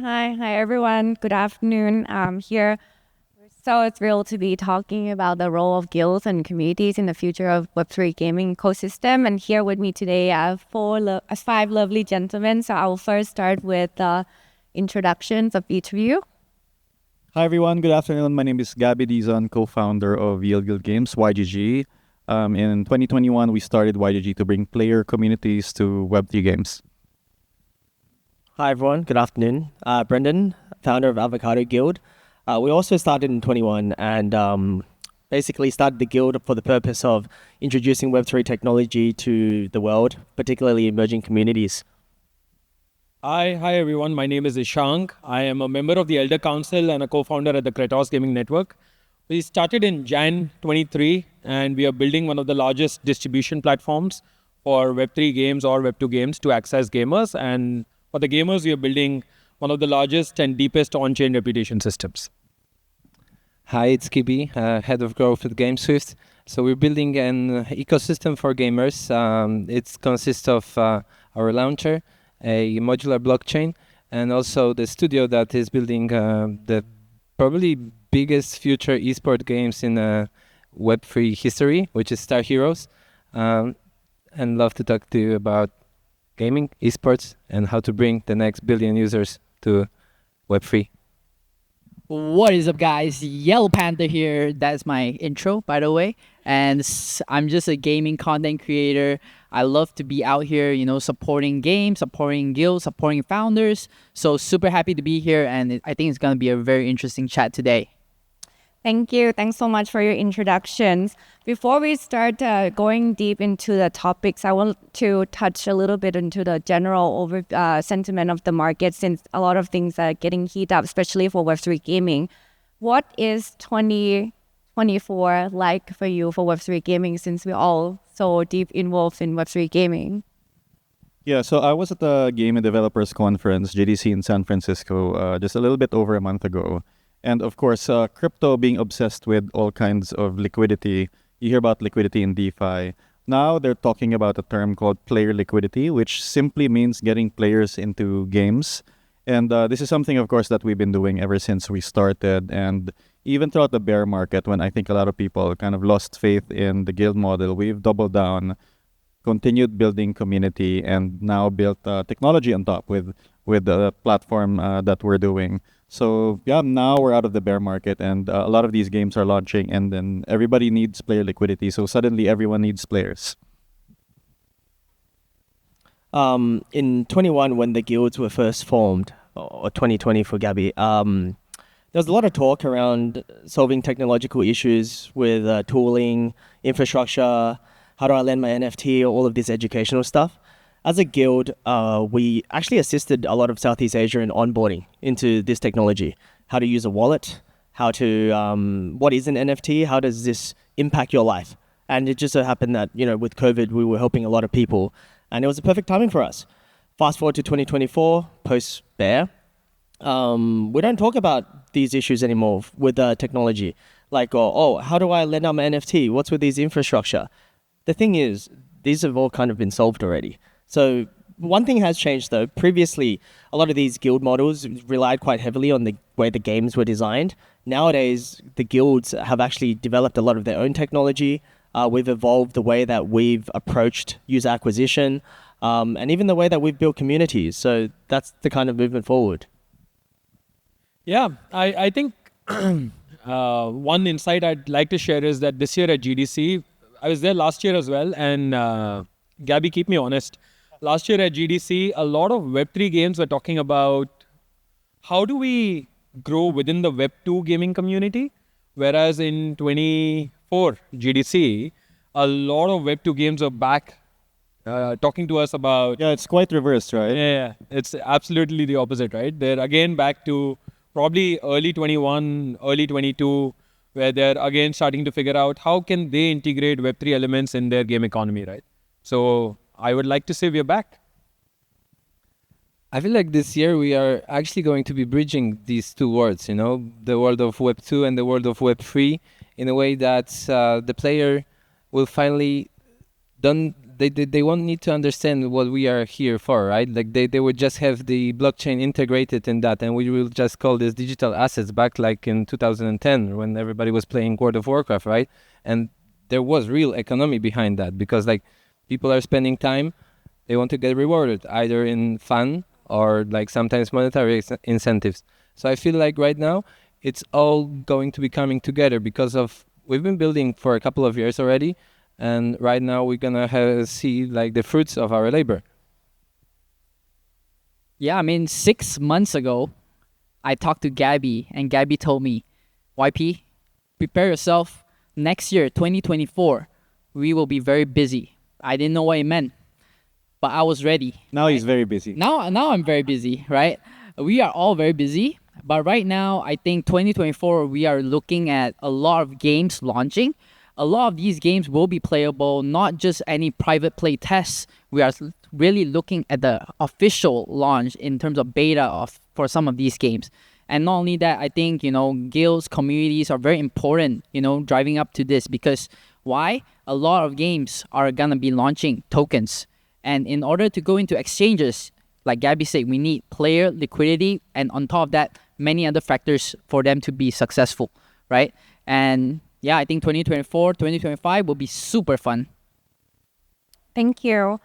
Hi, everyone. Good afternoon. Here, we're so thrilled to be talking about the role of guilds and communities in the future of Web3 gaming ecosystem. And here with me today, I have five lovely gentlemen. So I will first start with the introductions of each of you. Hi everyone, good afternoon. My name is Gabby, Dizon, co-founder of Yield Guild Games, YGG. In 2021, we started YGG to bring player communities to Web3 games. Hi everyone, good afternoon. Brendan, founder of Avocado Guild. We also started in 21 and basically started the guild for the purpose of introducing Web3 technology to the world, particularly emerging communities. Hi everyone. My name is Ishank. I am a member of the Elder Council and a co-founder at the Kratos Gaming Network. We started in Jan 23 and we are building one of the largest distribution platforms for Web3 games or Web2 games to access gamers. And for the gamers, we are building one of the largest and deepest on-chain reputation systems. Hi, it's Gabby, head of growth at GameSwift. So we're building an ecosystem for gamers. It consists of our launcher, a modular blockchain, and also the studio that is building the probably biggest future esport games in Web3 history, which is Star Heroes. And love to talk to you about gaming, esports, and how to bring the next billion users to Web3. What is up, guys? Yellow Panther here. That's my intro, by the way. And I'm just a gaming content creator. I love to be out here, supporting games, supporting guilds, supporting founders. So super happy to be here. And I think it's going to be a very interesting chat today. Thank you. Thanks so much for your introductions. Before we start going deep into the topics, I want to touch a little bit into the general sentiment of the market, since a lot of things are getting heated up, especially for Web3 gaming. What is 2024 like for you for Web3 gaming, since we're all so deep involved in Web3 gaming? Yeah, so I was at the Game Developers Conference, GDC in San Francisco, just a little bit over a month ago. And of course, crypto being obsessed with all kinds of liquidity. You hear about liquidity in DeFi. Now they're talking about a term called player liquidity, which simply means getting players into games. And this is something, of course, that we've been doing ever since we started. And even throughout the bear market, when I think a lot of people kind of lost faith in the guild model, we've doubled down, continued building community, and now built technology on top with the platform that we're doing. So yeah, now we're out of the bear market and a lot of these games are launching, and then everybody needs player liquidity. So suddenly everyone needs players. In 21, when the guilds were first formed, or 2020 for Gabby, there was a lot of talk around solving technological issues with tooling, infrastructure, how do I lend my NFT, all of this educational stuff. As a guild, we actually assisted a lot of Southeast Asia in onboarding into this technology. How to use a wallet, what is an NFT, how does this impact your life? And it just so happened that, with COVID, we were helping a lot of people, and it was a perfect timing for us. Fast forward to 2024, post-bear, we don't talk about these issues anymore with technology. Like, how do I lend out my NFT? What's with these infrastructure? The thing is, these have all kind of been solved already. So one thing has changed though. Previously, a lot of these guild models relied quite heavily on the way the games were designed. Nowadays, the guilds have actually developed a lot of their own technology. We've evolved the way that we've approached user acquisition, and even the way that we've built communities. So that's the kind of movement forward. Yeah, I think one insight I'd like to share is that this year at GDC, I was there last year as well, and Gabby, keep me honest. Last year at GDC, a lot of Web3 games were talking about how do we grow within the Web2 gaming community, whereas in 24 GDC, a lot of Web2 games are back talking to us about... Yeah, it's quite reversed, right? Yeah, it's absolutely the opposite, right? They're again back to probably early 21, early 22, where they're again starting to figure out how can they integrate Web3 elements in their game economy, right? So I would like to say we're back. I feel like this year we are actually going to be bridging these two worlds, the world of Web 2 and the world of Web 3, in a way that the player will finally they won't need to understand what we are here for, right? Like they would just have the blockchain integrated in that, and we will just call this digital assets back like in 2010 when everybody was playing World of Warcraft, right? And there was real economy behind that because like people are spending time, they want to get rewarded either in fun or like sometimes monetary incentives. So I feel like right now it's all going to be coming together because of we've been building for a couple of years already, and right now we're gonna see like the fruits of our labor. Yeah, I mean, 6 months ago, I talked to Gabby, and Gabby told me, YP, prepare yourself. Next year, 2024, we will be very busy. I didn't know what it meant, but I was ready. Now he's very busy. Now I'm very busy, right? We are all very busy, but right now, I think 2024, we are looking at a lot of games launching. A lot of these games will be playable, not just any private play tests. We are really looking at the official launch in terms of beta for some of these games. And not only that, I think, guilds, communities are very important, driving up to this because why? A lot of games are going to be launching tokens. And in order to go into exchanges, like Gabby said, we need player liquidity. And on top of that, many other factors for them to be successful, right? And yeah, I think 2024, 2025 will be super fun. Thank you.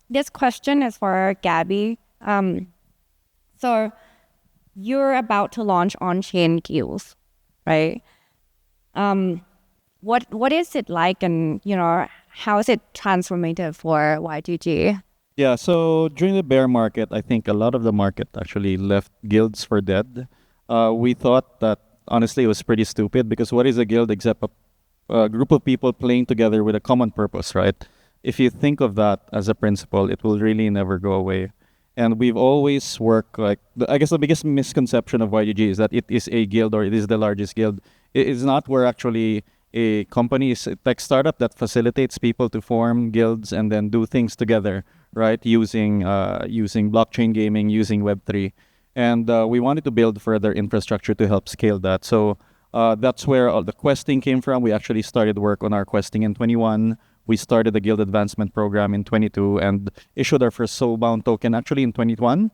This question is for Gabby. So you're about to launch on-chain guilds, right? What is it like, and how is it transformative for YGG? Yeah, so during the bear market, I think a lot of the market actually left guilds for dead. We thought that honestly it was pretty stupid because what is a guild except a group of people playing together with a common purpose, right? If you think of that as a principle, it will really never go away. And we've always worked like, I guess the biggest misconception of YGG is that it is a guild or it is the largest guild. It is not. We're actually a company, a tech startup that facilitates people to form guilds and then do things together, right? Using blockchain gaming, using Web3. And we wanted to build further infrastructure to help scale that. So that's where all the questing came from. We actually started work on our questing in 21. We started the Guild Advancement Program in 22 and issued our first soulbound token actually in 21,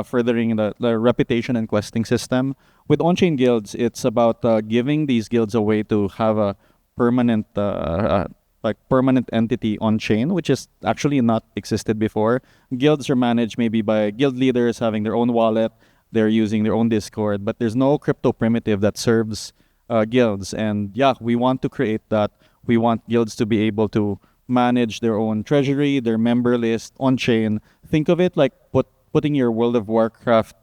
furthering the reputation and questing system. With on-chain guilds, it's about giving these guilds a way to have a permanent permanent entity on chain, which is actually not existed before. Guilds are managed maybe by guild leaders having their own wallet. They're using their own Discord, but there's no crypto primitive that serves guilds. And yeah, we want to create that. We want guilds to be able to manage their own treasury, their member list on chain. Think of it like putting your World of Warcraft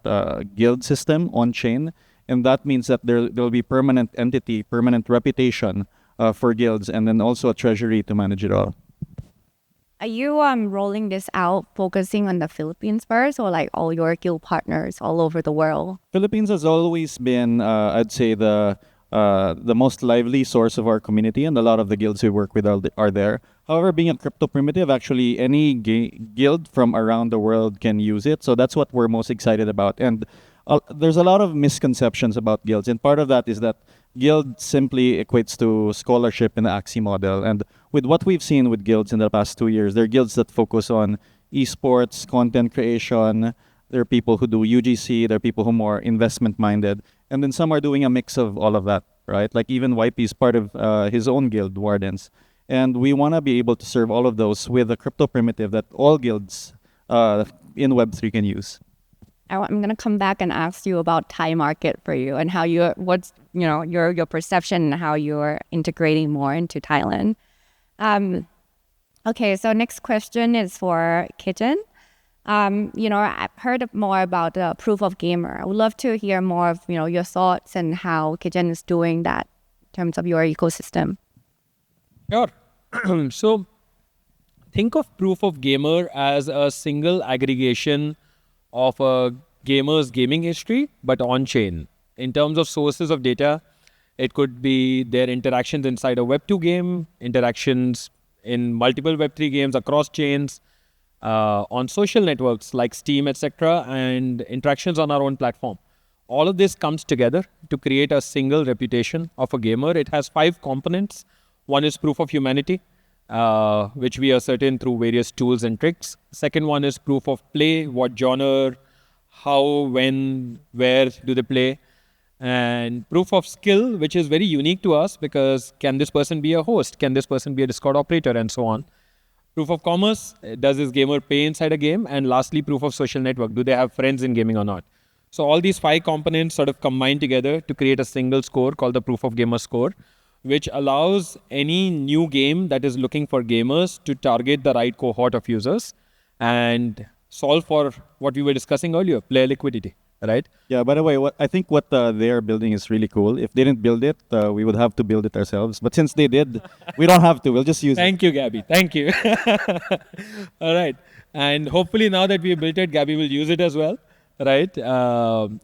guild system on chain. And that means that there'll be permanent entity, permanent reputation for guilds, and then also a treasury to manage it all. Are you rolling this out focusing on the Philippines first, or like all your guild partners all over the world? Philippines has always been, I'd say, the most lively source of our community, and a lot of the guilds we work with are there. However, being a crypto primitive, actually any guild from around the world can use it. So that's what we're most excited about. And there's a lot of misconceptions about guilds, and part of that is that guild simply equates to scholarship in the Axie model. And with what we've seen with guilds in the past 2 years, there are guilds that focus on esports, content creation. There are people who do UGC. There are people who are more investment-minded. And then some are doing a mix of all of that, right? Like even YP is part of his own guild, Wardens. And we want to be able to serve all of those with a crypto primitive that all guilds in Web3 can use. I'm gonna come back and ask you about Thai market for you and how what's your perception and how you're integrating more into Thailand. Okay, so next question is for Kitchen. I've heard more about the proof of gamer. I would love to hear more of your thoughts and how Kitchen is doing that in terms of your ecosystem. Sure. So think of proof of gamer as a single aggregation of a gamer's gaming history, but on-chain. In terms of sources of data, it could be their interactions inside a Web2 game, interactions in multiple Web3 games across chains, on social networks like Steam, etc., and interactions on our own platform. All of this comes together to create a single reputation of a gamer. It has 5 components. One is proof of humanity. which we ascertain through various tools and tricks. Second one is proof of play, what genre, how, when, where do they play. And proof of skill, which is very unique to us because can this person be a host? Can this person be a Discord operator and so on? Proof of commerce, does this gamer pay inside a game? And lastly, proof of social network, do they have friends in gaming or not? So all these 5 components sort of combine together to create a single score called the proof of gamer score, which allows any new game that is looking for gamers to target the right cohort of users and solve for what we were discussing earlier, player liquidity, right? Yeah, by the way, I think what they're building is really cool. If they didn't build it, we would have to build it ourselves. But since they did, we don't have to. We'll just use it. Thank you, Gabby. Thank you. All right. And hopefully now that we built it, Gabby will use it as well, right?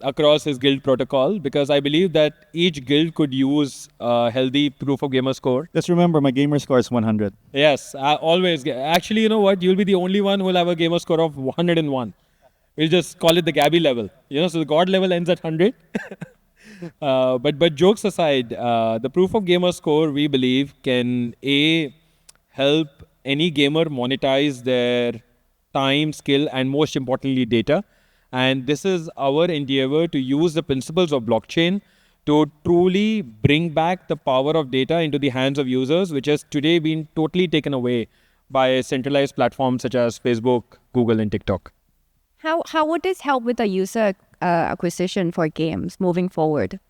Across his guild protocol, because I believe that each guild could use a healthy proof of gamer score. Just remember, my gamer score is 100. Yes, always. Actually, you know what? You'll be the only one who will have a gamer score of 101. We'll just call it the Gabby level. So the God level ends at 100. But jokes aside, the proof of gamer score, we believe, can help any gamer monetize their time, skill, and most importantly, data. And this is our endeavor to use the principles of blockchain to truly bring back the power of data into the hands of users, which has today been totally taken away by centralized platforms such as Facebook, Google, and TikTok. How would this help with the user acquisition for games moving forward?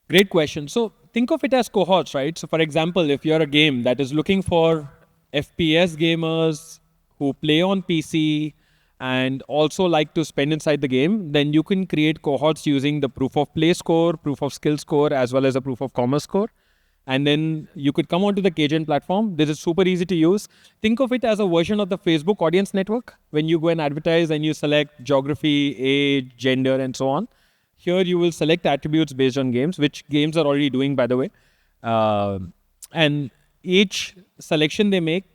Great question. So think of it as cohorts, right? So for example, if you're a game that is looking for FPS gamers who play on PC and also like to spend inside the game, then you can create cohorts using the proof of play score, proof of skill score, as well as a proof of commerce score. And then you could come onto the KGen platform. This is super easy to use. Think of it as a version of the Facebook audience network. When you go and advertise and you select geography, age, gender, and so on. Here you will select attributes based on games, which games are already doing, by the way. And each selection they make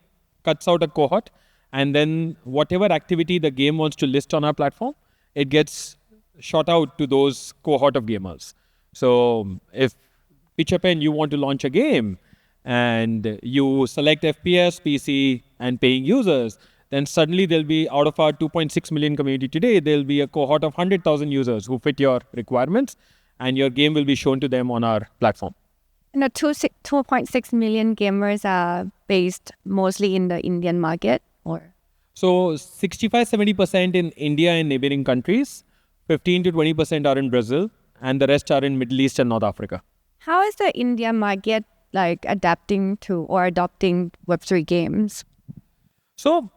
cuts out a cohort. And then whatever activity the game wants to list on our platform, it gets shot out to those cohort of gamers. So if Pichapen, you want to launch a game and you select FPS, PC, and paying users, then suddenly there'll be, out of our 2.6 million community today, there'll be a cohort of 100,000 users who fit your requirements, and your game will be shown to them on our platform. And the 2.6 million gamers are based mostly in the Indian market, or? So 65-70% in India and neighboring countries, 15 to 20% are in Brazil, and the rest are in Middle East and North Africa. How is the India market adapting to or adopting Web3 games? So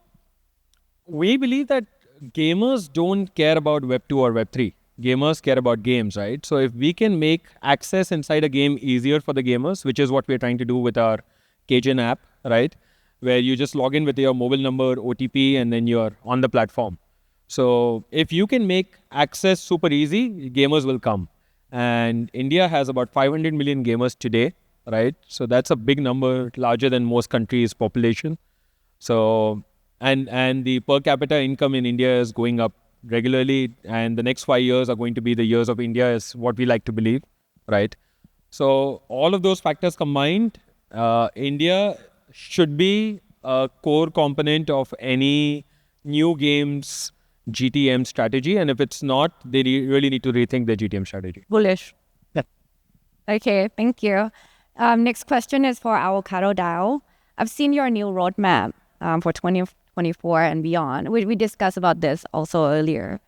we believe that gamers don't care about Web2 or Web3. Gamers care about games, right? So if we can make access inside a game easier for the gamers, which is what we're trying to do with our KGen app, right? Where you just log in with your mobile number, OTP, and then you're on the platform. So if you can make access super easy, gamers will come. And India has about 500 million gamers today, right? So that's a big number, larger than most countries' population. So, and the per capita income in India is going up regularly, and the next 5 years are going to be the years of India, is what we like to believe, right? So all of those factors combined, India should be a core component of any new games GTM strategy, and if it's not, they really need to rethink their GTM strategy. Bullish. Yeah. Okay, thank you. Next question is for AvocadoDAO. I've seen your new roadmap for 2024 and beyond. We discussed about this also earlier.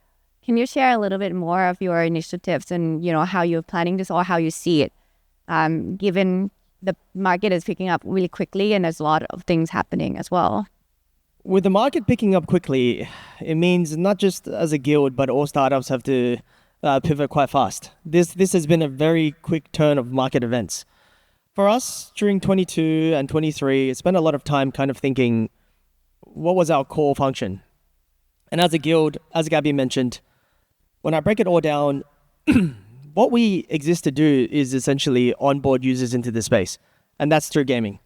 Can you share a little bit more of your initiatives and how you're planning this or how you see it, given the market is picking up really quickly and there's a lot of things happening as well? With the market picking up quickly, it means not just as a guild, but all startups have to pivot quite fast. This has been a very quick turn of market events. For us, during 22 and 23, I spent a lot of time kind of thinking, what was our core function? And as a guild, as Gabby mentioned, when I break it all down, what we exist to do is essentially onboard users into the space, and that's through gaming.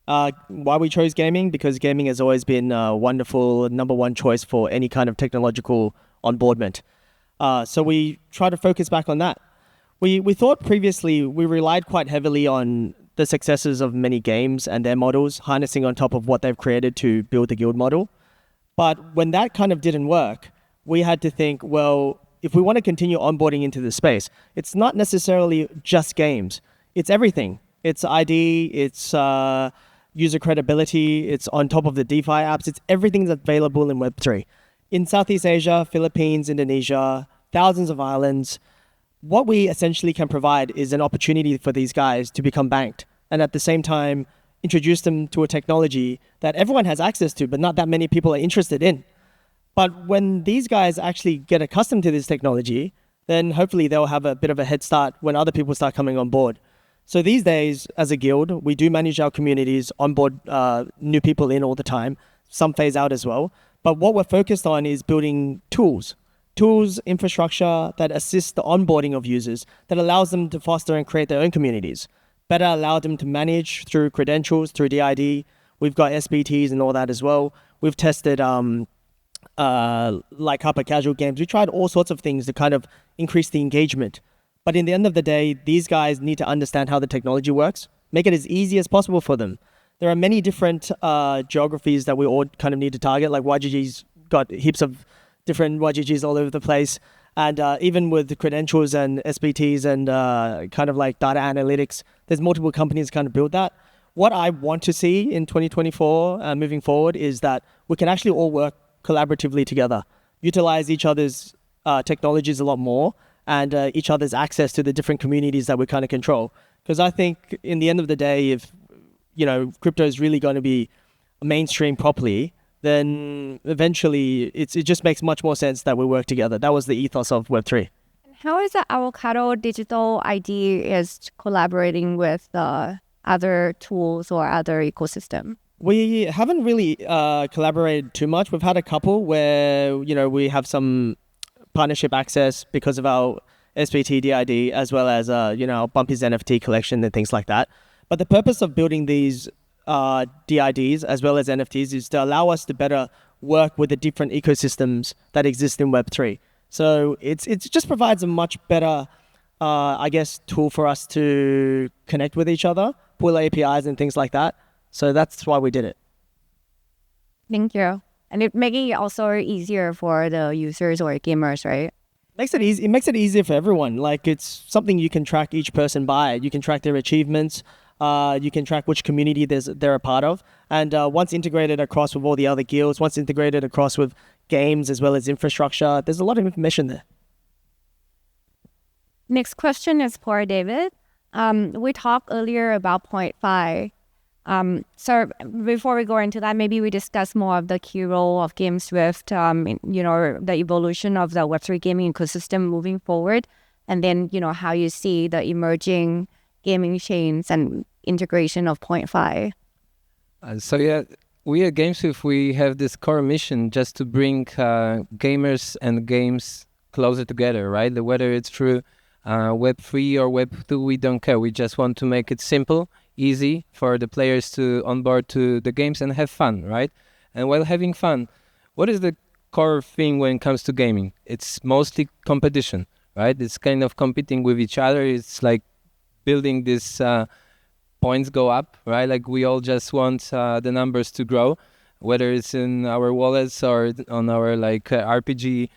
Why we chose gaming? Because gaming has always been a wonderful number one choice for any kind of technological onboardment. So we try to focus back on that. We thought previously we relied quite heavily on the successes of many games and their models, harnessing on top of what they've created to build the guild model. But when that kind of didn't work, we had to think, well, if we want to continue onboarding into the space, it's not necessarily just games. It's everything. It's ID, it's user credibility, it's on top of the DeFi apps, it's everything that's available in Web3. In Southeast Asia, Philippines, Indonesia, thousands of islands, what we essentially can provide is an opportunity for these guys to become banked, and at the same time, introduce them to a technology that everyone has access to, but not that many people are interested in. But when these guys actually get accustomed to this technology, then hopefully they'll have a bit of a head start when other people start coming on board. So these days, as a guild, we do manage our communities, onboard new people in all the time. Some phase out as well. But what we're focused on is building tools, infrastructure that assist the onboarding of users, that allows them to foster and create their own communities. Better allow them to manage through credentials, through DID. We've got SBTs and all that as well. We've tested like hyper casual games. We tried all sorts of things to kind of increase the engagement. But in the end of the day, these guys need to understand how the technology works, make it as easy as possible for them. There are many different geographies that we all kind of need to target, like YGG's got heaps of different YGGs all over the place. And even with the credentials and SBTs and kind of like data analytics, there's multiple companies kind of build that. What I want to see in 2024 moving forward is that we can actually all work collaboratively together, utilize each other's technologies a lot more, and each other's access to the different communities that we kind of control. Because I think in the end of the day, if crypto is really going to be mainstream properly, then eventually it just makes much more sense that we work together. That was the ethos of Web3. How is the Avocado Digital ID is collaborating with the other tools or other ecosystem? We haven't really collaborated too much. We've had a couple where we have some partnership access because of our SBT DID, as well as Bumpy's NFT collection and things like that. But the purpose of building these DIDs as well as NFTs is to allow us to better work with the different ecosystems that exist in Web3. So it just provides a much better, tool for us to connect with each other, pull APIs and things like that. So that's why we did it. Thank you. And it making it also easier for the users or gamers, right? Makes it easy. It makes it easier for everyone. Like, it's something you can track each person by. You can track their achievements. You can track which community they're a part of. And once integrated across with all the other guilds, once integrated across with games as well as infrastructure, there's a lot of information there. Next question is for David. We talked earlier about point 5. So before we go into that, maybe we discuss more of the key role of GameSwift, the evolution of the Web3 gaming ecosystem moving forward, and then, how you see the emerging gaming chains and integration of point 5. We at GameSwift, we have this core mission just to bring gamers and games closer together, right? Whether it's through Web3 or Web2, we don't care. We just want to make it simple, easy for the players to onboard to the games and have fun, right? And while having fun, what is the core thing when it comes to gaming? It's mostly competition, right? It's kind of competing with each other. It's like building this points go up, right? Like, we all just want the numbers to grow, whether it's in our wallets or on our RPG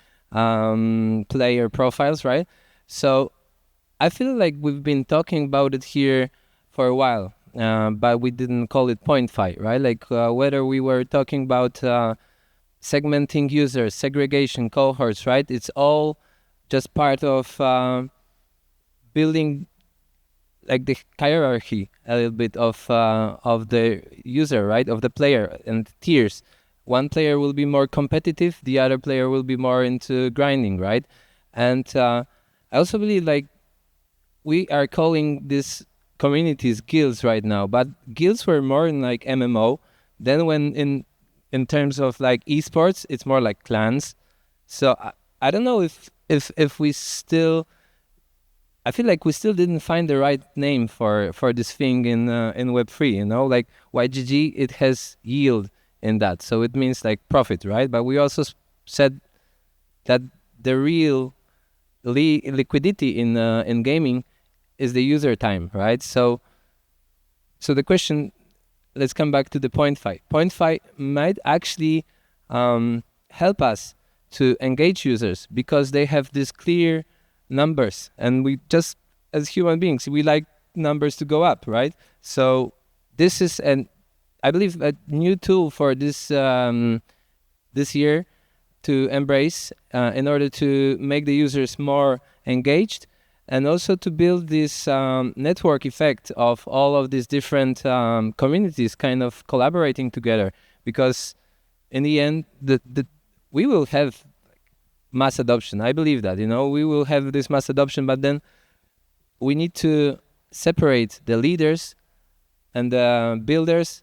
player profiles, right? So I feel like we've been talking about it here for a while, but we didn't call it point 5, right? Whether we were talking about segmenting users, segregation, cohorts, right? It's all just part of building the hierarchy a little bit of the user, right? Of the player and tiers. One player will be more competitive, the other player will be more into grinding, right? And I also believe we are calling this communities guilds right now, but guilds were more in MMO. Then when in terms of esports, it's more like clans. So I don't know if we still, I feel like we still didn't find the right name for this thing in Web3. YGG, it has yield in that, so it means profit, right? But we also said that the real liquidity in gaming is the user time, right? So So the question, let's come back to the point five. Point five might actually help us to engage users because they have these clear numbers, and we just, as human beings, we like numbers to go up, right? So this is, I believe, a new tool for this this year to embrace in order to make the users more engaged, and also to build this network effect of all of these different communities kind of collaborating together. Because in the end, we will have mass adoption. I believe that, we will have this mass adoption, but then we need to separate the leaders and the builders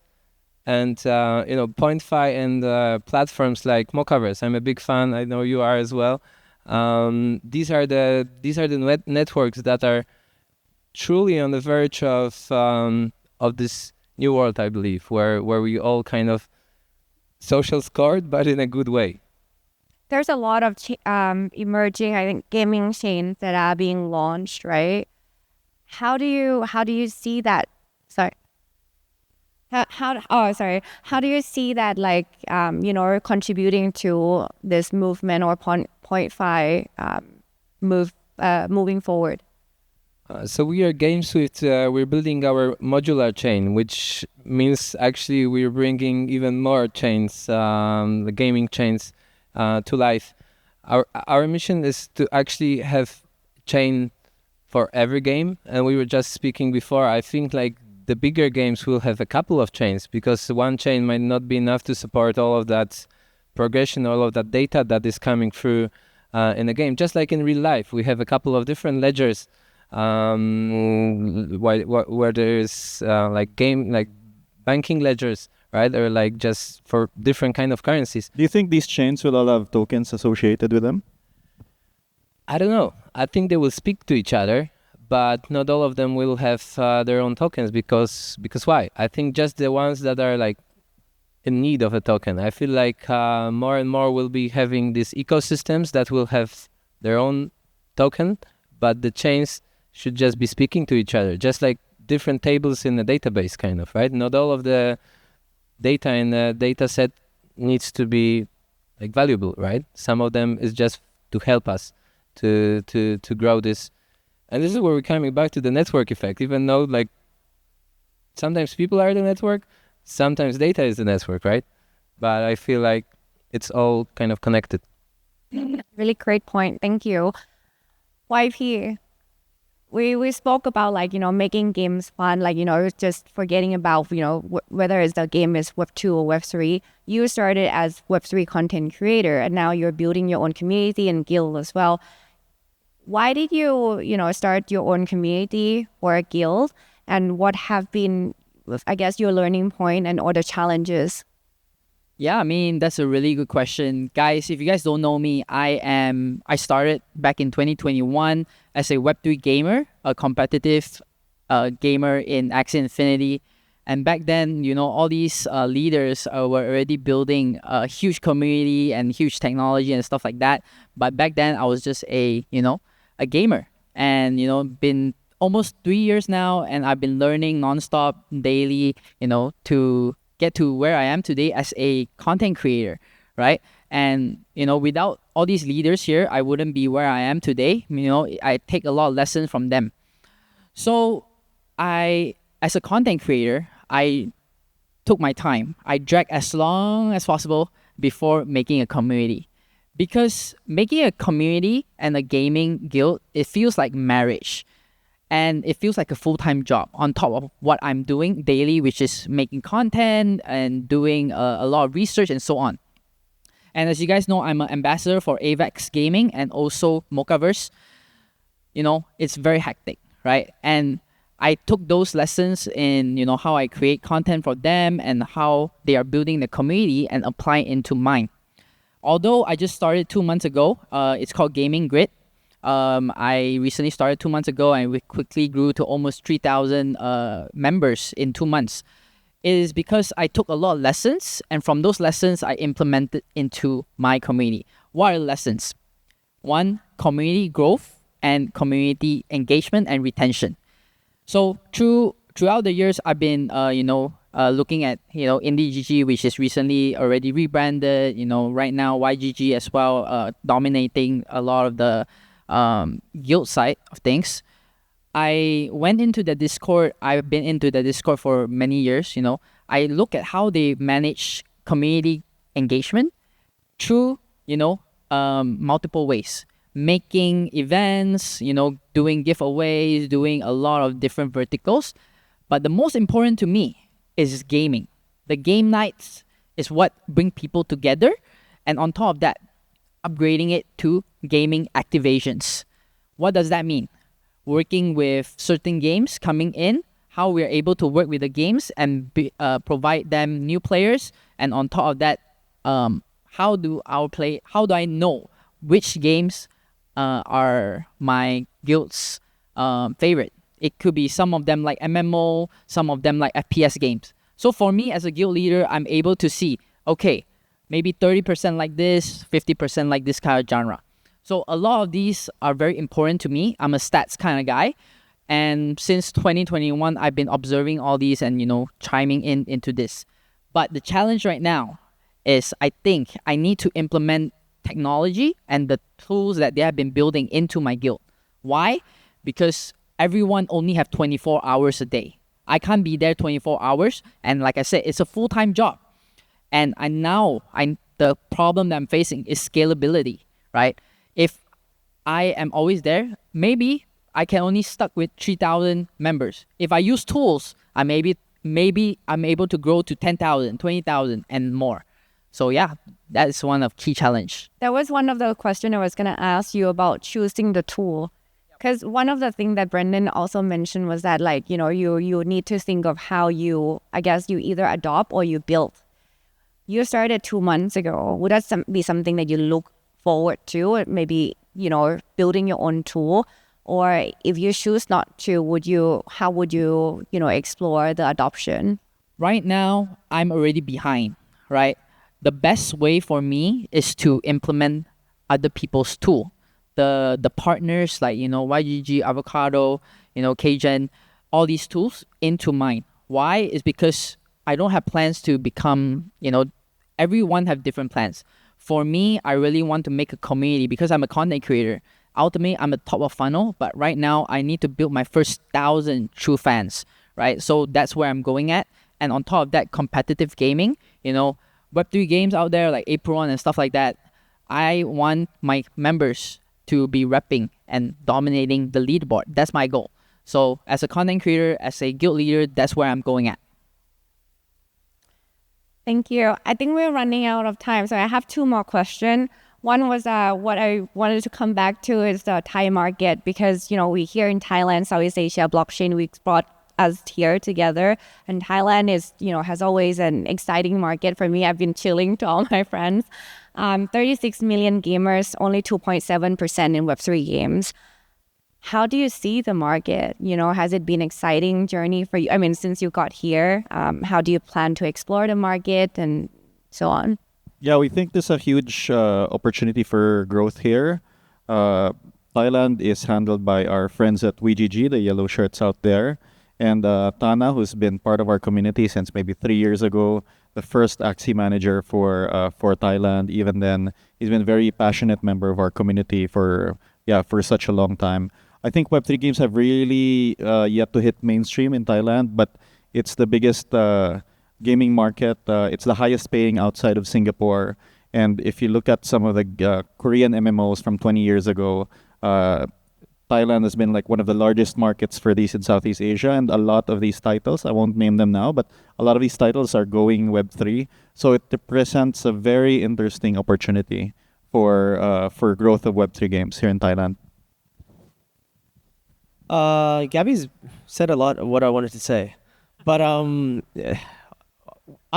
and Point5 and platforms like Mocaverse. I'm a big fan. I know you are as well. These are the networks that are truly on the verge of this new world, I believe, where we all kind of social scored, but in a good way. There's a lot of emerging, I think, gaming chains that are being launched, right? How do you see that? Sorry. How do you see that, like, contributing to this movement or Point5 moving forward? So we are GameSwift. We're building our modular chain, which means actually we're bringing even more chains, the gaming chains, to life. Our mission is to actually have chain for every game. And we were just speaking before, I think like the bigger games will have a couple of chains, because one chain might not be enough to support all of that progression, all of that data that is coming through in a game. Just like in real life, we have a couple of different ledgers where there's like banking ledgers, right? Or like just for different kind of currencies. Do you think these chains will all have tokens associated with them? I don't know. I think they will speak to each other, but not all of them will have their own tokens, because why? I think just the ones that are like in need of a token. I feel like more and more will be having these ecosystems that will have their own token, but the chains should just be speaking to each other, just like different tables in a database, kind of, right? Not all of the data in a data set needs to be like valuable, right? Some of them is just to help us to grow this. And this is where we're coming back to the network effect, even though like sometimes people are the network, sometimes data is the network, right? But I feel like it's all kind of connected. Really great point. Thank you. YP, we spoke about like, making games fun, like, just forgetting about, whether it's the game is Web2 or Web3. You started as Web3 content creator, and now you're building your own community and guild as well. Why did you, start your own community or a guild? And what have been, I guess, your learning point and other challenges? Yeah, I mean, that's a really good question. Guys, if you guys don't know me, I started back in 2021 as a Web3 gamer, a competitive gamer in Axie Infinity. And back then, all these leaders were already building a huge community and huge technology and stuff like that. But back then, I was just a gamer. And, been almost 3 years now, and I've been learning nonstop, daily, to get to where I am today as a content creator, right? And, without all these leaders here, I wouldn't be where I am today. I take a lot of lessons from them. So as a content creator, I took my time. I dragged as long as possible before making a community. Because making a community and a gaming guild, it feels like marriage. And it feels like a full-time job on top of what I'm doing daily, which is making content and doing a lot of research and so on. And as you guys know, I'm an ambassador for AVEX Gaming and also Mocaverse. It's very hectic, right? And I took those lessons in, how I create content for them and how they are building the community and apply it into mine. Although I just started 2 months ago, it's called GamingGrid. I recently started 2 months ago, and we quickly grew to almost 3,000 members in 2 months. It is because I took a lot of lessons, and from those lessons, I implemented into my community. What are the lessons? One, community growth and community engagement and retention. So through throughout the years, I've been, looking at, IndieGG, which is recently already rebranded. Right now YGG as well, dominating a lot of the guild side of things. I went into the Discord. I've been into the Discord for many years. I look at how they manage community engagement through, multiple ways. Making events, doing giveaways, doing a lot of different verticals. But the most important to me is gaming. The game nights is what bring people together. And on top of that, upgrading it to gaming activations. What does that mean? Working with certain games coming in, how we're able to work with the games and provide them new players. And on top of that, how do I know which games are my guild's favorite? It could be some of them like MMO, some of them like FPS games. So for me as a guild leader, I'm able to see, okay, maybe 30% like this, 50% like this kind of genre. So a lot of these are very important to me. I'm a stats kind of guy. And since 2021, I've been observing all these and, chiming into this. But the challenge right now is I think I need to implement technology and the tools that they have been building into my guild. Why? Because everyone only have 24 hours a day. I can't be there 24 hours. And like I said, it's a full-time job. And the problem that I'm facing is scalability, right? If I am always there, maybe I can only stuck with 3,000 members. If I use tools, maybe I'm able to grow to 10,000, 20,000 and more. So yeah, that is one of key challenge. That was one of the questions I was going to ask you about choosing the tool. Because one of the things that Brendan also mentioned was that you need to think of how you either adopt or you build. You started 2 months ago. Would that be something that you look forward to? Maybe, building your own tool? Or if you choose not to, how would you explore the adoption? Right now, I'm already behind, right? The best way for me is to implement other people's tool. The partners like, YGG, Avocado, Kgen, all these tools into mine. Why? Is because I don't have plans to become, everyone have different plans. For me, I really want to make a community because I'm a content creator. Ultimately, I'm a top of funnel, but right now I need to build my first 1,000 true fans, right? So that's where I'm going at. And on top of that, competitive gaming, Web3 games out there like Apron and stuff like that. I want my members to be repping and dominating the leaderboard. That's my goal. So as a content creator, as a guild leader, that's where I'm going at. Thank you. I think we're running out of time, so I have 2 more questions. One was what I wanted to come back to is the Thai market because, we here in Thailand, Southeast Asia Blockchain Week brought us here together. And Thailand is, has always an exciting market for me. I've been chilling to all my friends. 36 million gamers, only 2.7% in Web3 games. How do you see the market? Has it been an exciting journey for you? I mean, since you got here, how do you plan to explore the market and so on? Yeah, we think there's a huge opportunity for growth here. Thailand is handled by our friends at WGG, the yellow shirts out there. And Tana, who's been part of our community since maybe 3 years ago, the first Axie manager for Thailand. Even then, he's been a very passionate member of our community for such a long time. I think Web3 games have really yet to hit mainstream in Thailand, but it's the biggest gaming market. It's the highest paying outside of Singapore. And if you look at some of the Korean MMOs from 20 years ago, Thailand has been like one of the largest markets for these in Southeast Asia, and a lot of these titles, I won't name them now, but a lot of these titles are going Web3. So it presents a very interesting opportunity for growth of Web3 games here in Thailand. Gabby's said a lot of what I wanted to say, but I'm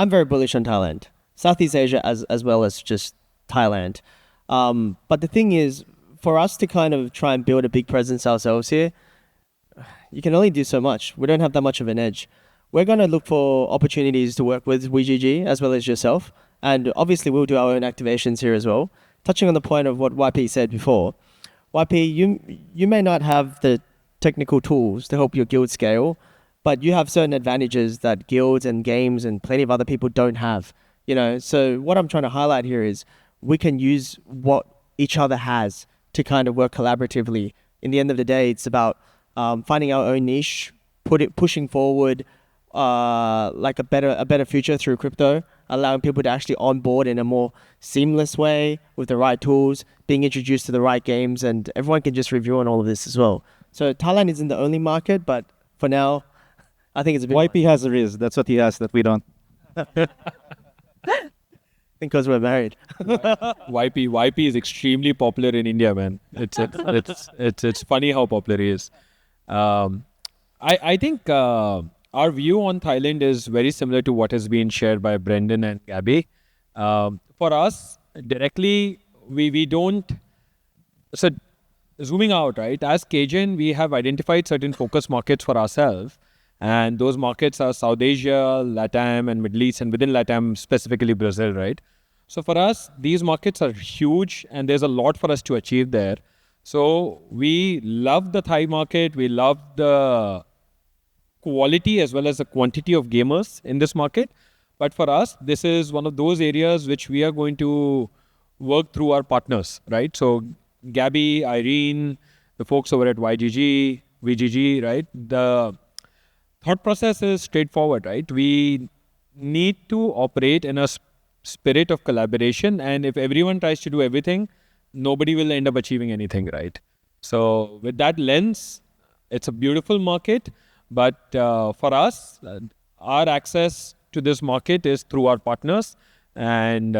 very bullish on Thailand, Southeast Asia as well as just Thailand. But the thing is, for us to kind of try and build a big presence ourselves here, you can only do so much. We don't have that much of an edge. We're going to look for opportunities to work with WGG as well as yourself. And obviously we'll do our own activations here as well. Touching on the point of what YP said before, YP, you may not have the technical tools to help your guild scale, but you have certain advantages that guilds and games and plenty of other people don't have. So what I'm trying to highlight here is we can use what each other has to kind of work collaboratively. In the end of the day, it's about finding our own niche, pushing forward like a better future through crypto, allowing people to actually onboard in a more seamless way with the right tools, being introduced to the right games, and everyone can just review on all of this as well. So Thailand isn't the only market, but for now, I think it's a bit YP has a Riz. That's what he has that we don't. because we're married. YP is extremely popular in India, man. It's funny how popular he is. I think our view on Thailand is very similar to what has been shared by Brendan and Gabby. For us, directly, we don't. So, zooming out, right? As Cajun, we have identified certain focus markets for ourselves. And those markets are South Asia, LATAM, and Middle East, and within LATAM, specifically Brazil, right? So for us, these markets are huge, and there's a lot for us to achieve there. So we love the Thai market. We love the quality as well as the quantity of gamers in this market. But for us, this is one of those areas which we are going to work through our partners, right? So Gabby, Irene, the folks over at YGG, VGG, right? The thought process is straightforward, right? We need to operate in a spirit of collaboration, and if everyone tries to do everything, nobody will end up achieving anything, right? So with that lens, it's a beautiful market, but for us, our access to this market is through our partners, and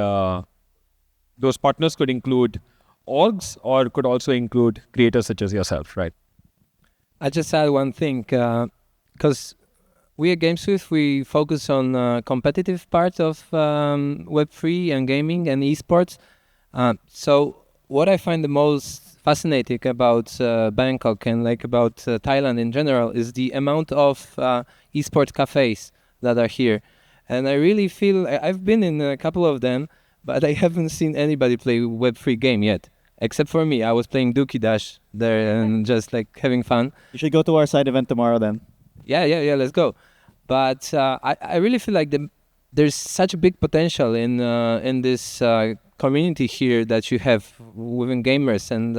those partners could include orgs or could also include creators such as yourself, right? I just add one thing, because we at GameSwift, we focus on competitive part of Web3 and gaming and esports. So what I find the most fascinating about Bangkok and like about Thailand in general is the amount of esports cafes that are here. And I really feel, I've been in a couple of them, but I haven't seen anybody play Web3 game yet. Except for me, I was playing Dookie Dash there and just like having fun. You should go to our side event tomorrow then. Yeah, let's go. But I really feel like there's such a big potential in this community here that you have within gamers. And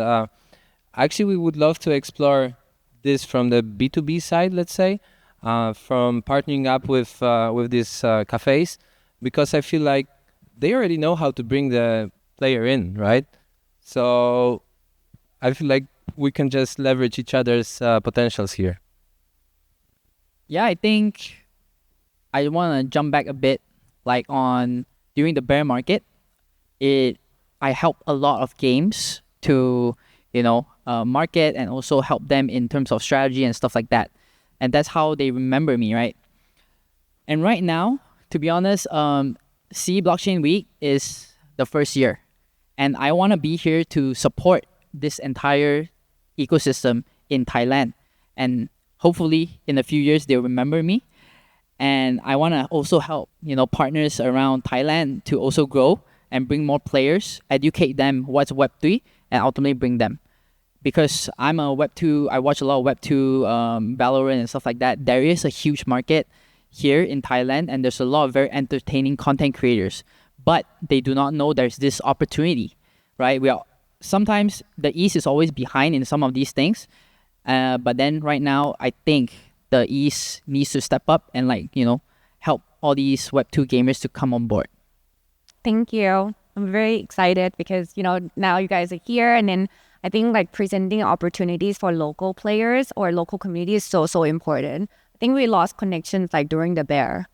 actually, we would love to explore this from the B2B side, let's say, from partnering up with these cafes, because I feel like they already know how to bring the player in, right? So I feel like we can just leverage each other's potentials here. Yeah, I think I want to jump back a bit, like on during the bear market, I helped a lot of games to, market and also help them in terms of strategy and stuff like that. And that's how they remember me, right? And right now, to be honest, C Blockchain Week is the first year. And I want to be here to support this entire ecosystem in Thailand. And hopefully, in a few years, they'll remember me. And I want to also help, partners around Thailand to also grow and bring more players, educate them what's Web3, and ultimately bring them. Because I'm a Web2, I watch a lot of Web2, Valorant and stuff like that. There is a huge market here in Thailand, and there's a lot of very entertaining content creators. But they do not know there's this opportunity, right? Sometimes the East is always behind in some of these things. But then right now, I think the East needs to step up and help all these Web2 gamers to come on board. Thank you. I'm very excited because, now you guys are here, and then I think presenting opportunities for local players or local communities is so important. I think we lost connections during the bear,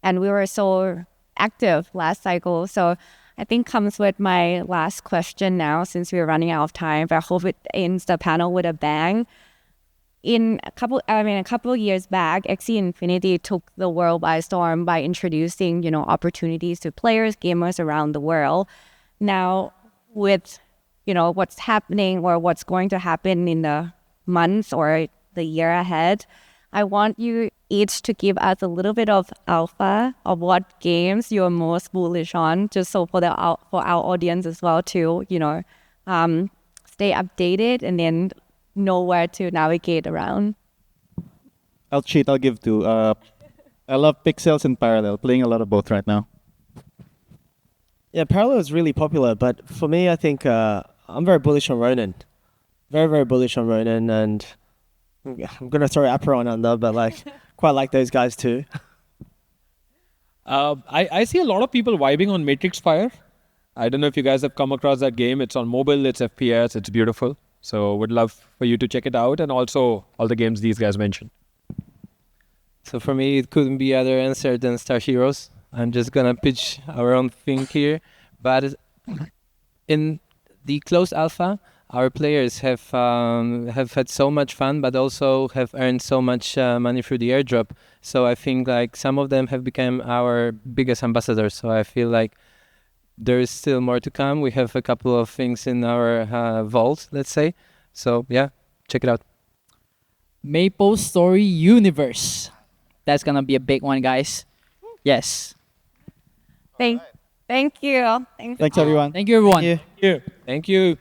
and we were so active last cycle. So I think comes with my last question now, since we're running out of time, but I hope it ends the panel with a bang. A couple of years back, Axie Infinity took the world by storm by introducing, opportunities to players, gamers around the world. Now, with, what's happening or what's going to happen in the months or the year ahead, I want you each to give us a little bit of alpha of what games you're most bullish on, just so for our audience as well to, stay updated and then know where to navigate around. I'll cheat. I'll give two. I love Pixels and Parallel. Playing a lot of both right now. Yeah, Parallel is really popular, but for me, I think I'm very bullish on Ronin. Very, very bullish on Ronin, and I'm gonna throw Apron under, but like quite like those guys too. I see a lot of people vibing on Matrix Fire. I don't know if you guys have come across that game. It's on mobile, it's FPS, it's beautiful. So would love for you to check it out, and also all the games these guys mentioned. So for me, it couldn't be other answer than Star Heroes. I'm just gonna pitch our own thing here, but in the closed alpha, our players have had so much fun, but also have earned so much money through the airdrop. So I think like some of them have become our biggest ambassadors. So I feel like there is still more to come. We have a couple of things in our vault, let's say. So yeah, check it out. Maple Story Universe. That's gonna be a big one, guys. Yes. Thank you. Thanks, everyone. Thank you, everyone. Thank you. Thank you.